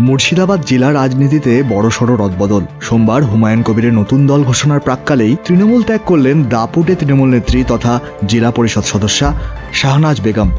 মুর্শিদাবাদ জেলা রাজনীতিতে বড়সড় রদবদল। সোমবার হুমায়ুন কবিরের নতুন দল ঘোষণার প্রাক্কালেই তৃণমূল ত্যাগ করলেন দাপুটে তৃণমূল নেত্রী তথা জেলা পরিষদ সদস্যা শাহনাজ বেগম।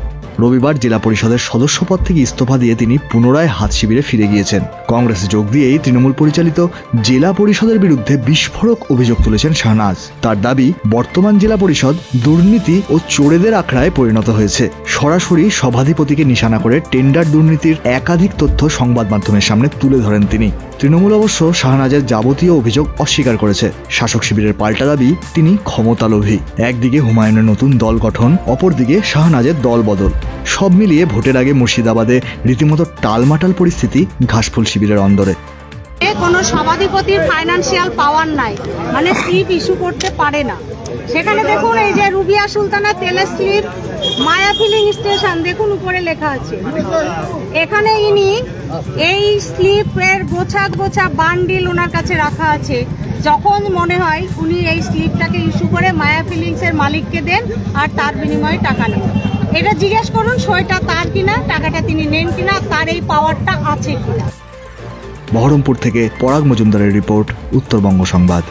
রবিবার জেলা পরিষদের সদস্যপদ থেকে ইস্তফা দিয়ে তিনি পুনরায় হাত শিবিরে ফিরে গিয়েছেন। কংগ্রেসে যোগ দিয়েই তৃণমূল পরিচালিত জেলা পরিষদের বিরুদ্ধে বিস্ফোরক অভিযোগ তুলেছেন শাহনাজ। তার দাবি, বর্তমান জেলা পরিষদ দুর্নীতি ও চোরেদের আখড়ায় পরিণত হয়েছে। সরাসরি সভাধিপতিকে নিশানা করে টেন্ডার দুর্নীতির একাধিক তথ্য সংবাদ মাধ্যমের সামনে তুলে ধরেন তিনি। তৃণমূল অবশ্য শাহনাজের যাবতীয় অভিযোগ অস্বীকার করেছে। শাসক শিবিরের পাল্টা দাবি, তিনি ক্ষমতালোভী। একদিকে হুমায়ুনের নতুন দল গঠন, অপরদিকে শাহনাজের দল বদল। সব মিলিয়ে ভোটের আগে মুর্শিদাবাদে রীতিমতো টালমাটাল পরিস্থিতি ঘাসফুল শিবিরের অন্দরে। কোনো সভাধিপতির ফাইন্যান্সিয়াল পাওয়ার নাই, মানে স্লিপ ইস্যু করতে পারে না। সেখানে দেখুন, এই যে রুবিয়া সুলতানা তেলের স্লিপ, মায়া ফিলিং স্টেশন, দেখুন উপরে লেখা আছে। এখানে ইনি এই স্লিপের গোছা গোছা বান্ডিল ওনার কাছে রাখা আছে। যখন মনে হয় উনি এই স্লিপটাকে ইস্যু করে মায়া ফিলিংসের মালিককে দেন আর তার বিনিময়ে টাকা নেন। এটা জিজ্ঞেস করুন সইটা তার কিনা, টাকাটা তিনি নেন কিনা, তার এই পাওয়ারটা আছে কিনা। বহরমপুর থেকে পরাগ মজুমদারের রিপোর্ট, উত্তরবঙ্গ সংবাদ।